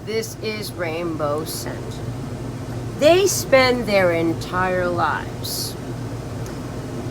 This is Rainbow Scent. They spend their entire lives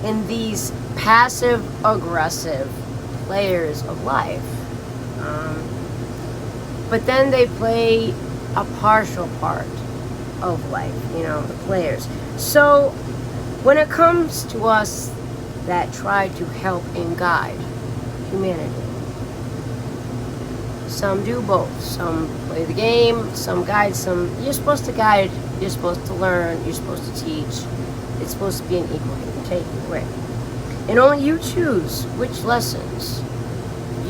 in these passive-aggressive players of life. But then they play a partial part of life, the players. So when it comes to us that try to help and guide humanity, some do both. Some play the game, some guide, you're supposed to guide, you're supposed to learn, you're supposed to teach. It's supposed to be an equal give and take, right? And only you choose which lessons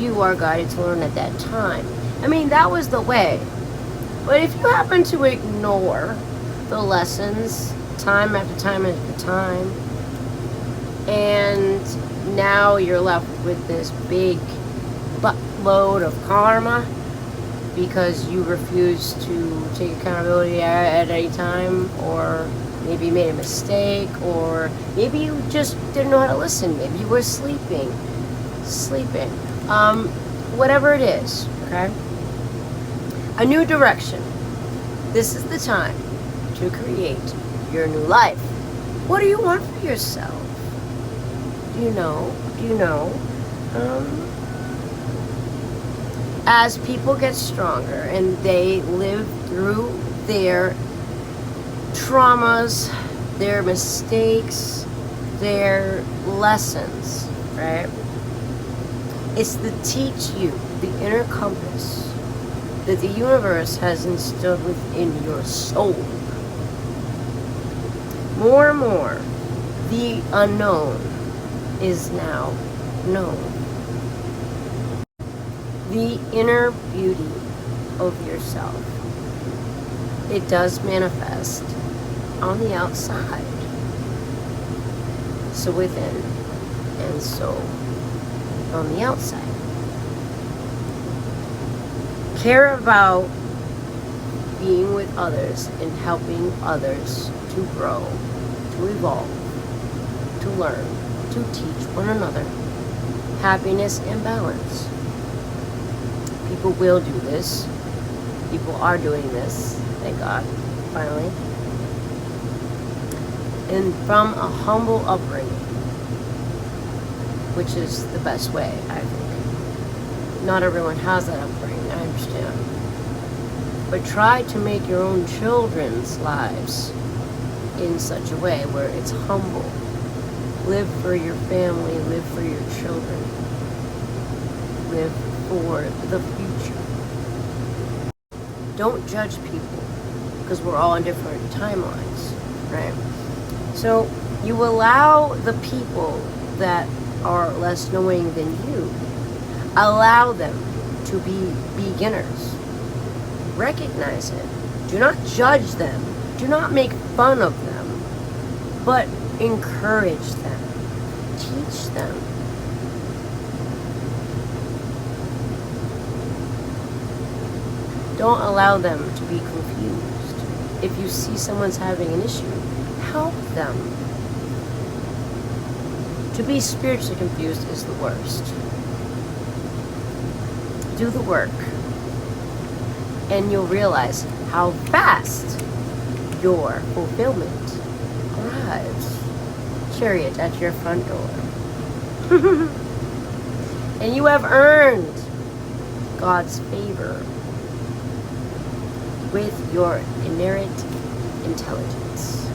you are guided to learn at that time. I mean, that was the way. But if you happen to ignore the lessons time after time after time, and now you're left with this big buttload of karma because you refuse to take accountability at any time, or maybe you made a mistake, or maybe you just didn't know how to listen, maybe you were sleeping, whatever it is, okay? A new direction. This is the time to create your new life. What do you want for yourself? Do you know? As people get stronger and they live through their traumas, their mistakes, their lessons, right? It's to teach you the inner compass that the universe has instilled within your soul. More and more, the unknown is now known. The inner beauty of yourself, it does manifest on the outside. So within and so on the outside. Care about being with others and helping others to grow, to evolve, to learn, to teach one another happiness and balance. People will do this. People are doing this, thank God, finally. And from a humble upbringing, which is the best way, I think. Not everyone has that upbringing, I understand. But try to make your own children's lives in such a way where it's humble. Live for your family, live for your children. Live for the future. Don't judge people, because we're all on different timelines, right? So you allow the people that are less knowing than you, allow them to be beginners. Recognize it. Do not judge them. Do not make fun of them, but encourage them. Teach them. Don't allow them to be confused. If you see someone's having an issue, help them. To be spiritually confused is the worst. Do the work, and you'll realize how fast your fulfillment arrives. Chariot at your front door. And you have earned God's favor with your inherent intelligence.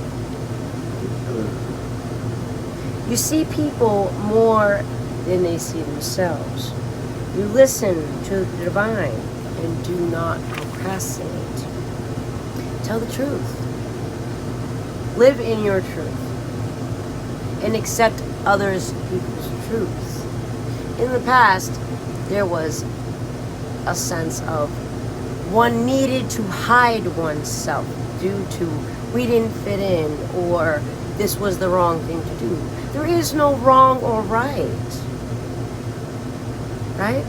You see people more than they see themselves. You listen to the divine and do not procrastinate. Tell the truth. Live in your truth and accept others' people's truths. In the past, there was a sense of one needed to hide oneself due to we didn't fit in, or this was the wrong thing to do. There is no wrong or right. Right?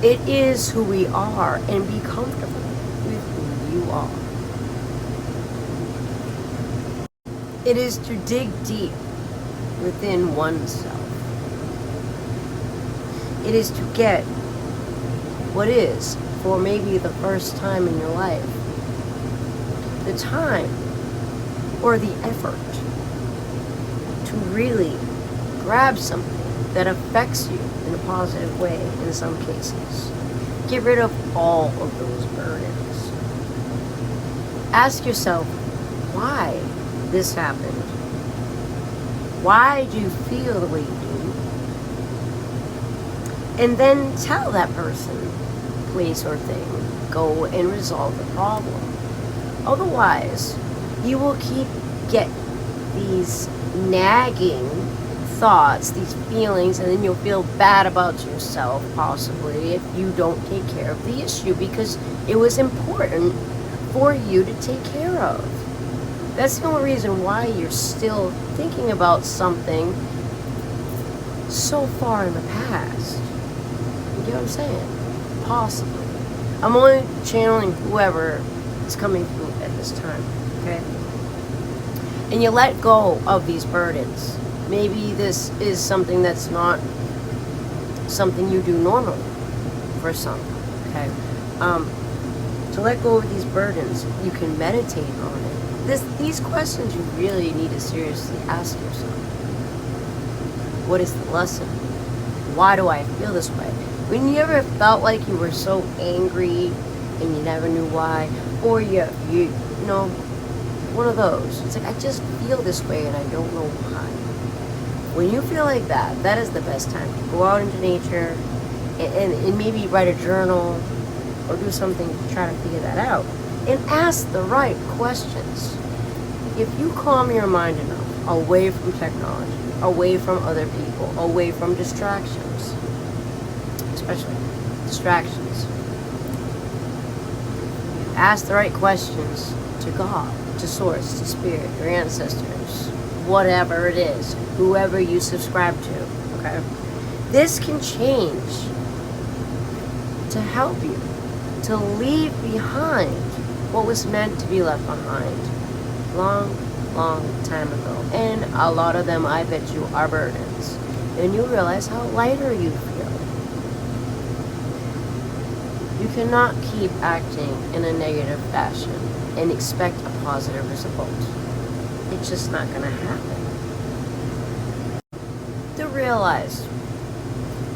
It is who we are, and be comfortable with who you are. It is to dig deep within oneself. It is to get what is for maybe the first time in your life, the time or the effort to really grab something that affects you in a positive way in some cases. Get rid of all of those burdens. Ask yourself why this happened. Why do you feel the way you do? And then tell that person, place, or thing, go and resolve the problem. Otherwise, you will get these nagging thoughts, these feelings, and then you'll feel bad about yourself, possibly, if you don't take care of the issue, because it was important for you to take care of. That's the only reason why you're still thinking about something so far in the past. You get what I'm saying? Possibly. I'm only channeling whoever is coming through at this time, okay? And you let go of these burdens. Maybe this is something that's not something you do normally for some, okay? To let go of these burdens, you can meditate on it. These questions you really need to seriously ask yourself. What is the lesson? Why do I feel this way? When you ever felt like you were so angry and you never knew why, or you know, one of those. It's like, I just feel this way and I don't know why. When you feel like that, that is the best time to go out into nature and maybe write a journal or do something to try to figure that out. And ask the right questions. If you calm your mind enough away from technology, away from other people, away from distractions, especially distractions, ask the right questions to God, to Source, to Spirit, your ancestors, whatever it is, whoever you subscribe to, okay? This can change to help you to leave behind what was meant to be left behind long time ago. And a lot of them, I bet you, are burdens. And you realize how lighter you feel. You cannot keep acting in a negative fashion and expect a positive result. It's just not going to happen. To realize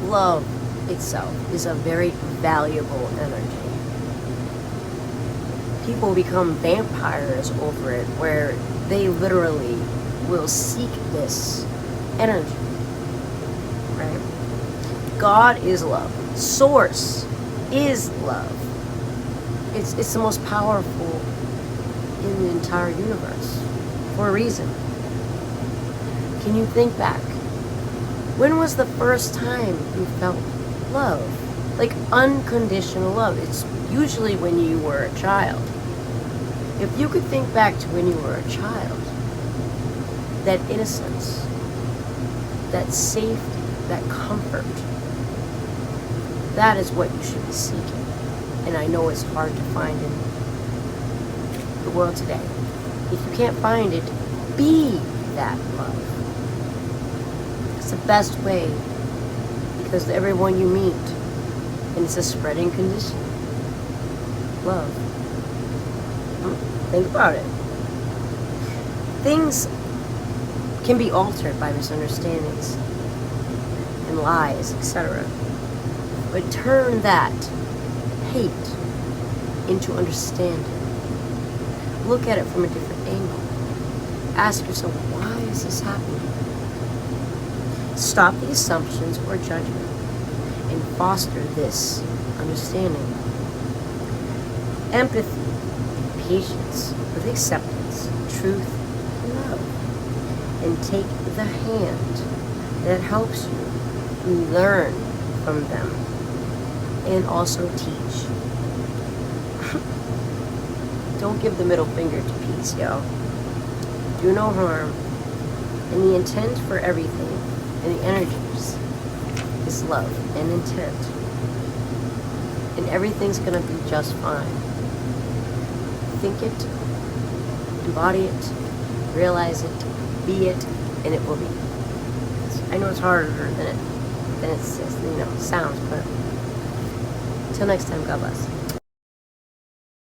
love itself is a very valuable energy. People become vampires over it, where they literally will seek this energy, right? God is love. Source is love. It's the most powerful in the entire universe for a reason. Can you think back? When was the first time you felt love? Like unconditional love. It's usually when you were a child. If you could think back to when you were a child, that innocence, that safety, that comfort, that is what you should be seeking. And I know it's hard to find in the world today. If you can't find it, be that love. It's the best way, because everyone you meet, and it's a spreading condition. Love. Think about it. Things can be altered by misunderstandings and lies, etc. But turn that hate into understanding. Look at it from a different angle. Ask yourself, why is this happening? Stop the assumptions or judgment and foster this understanding. Empathy, patience with acceptance, truth, and love. And take the hand that helps you learn from them and also teach. Don't give the middle finger to peace, yo. Do no harm. And the intent for everything and the energies is love and intent. And everything's gonna be just fine. Think it, embody it, realize it, be it, and it will be. I know it's harder than it sounds, but until next time, God bless.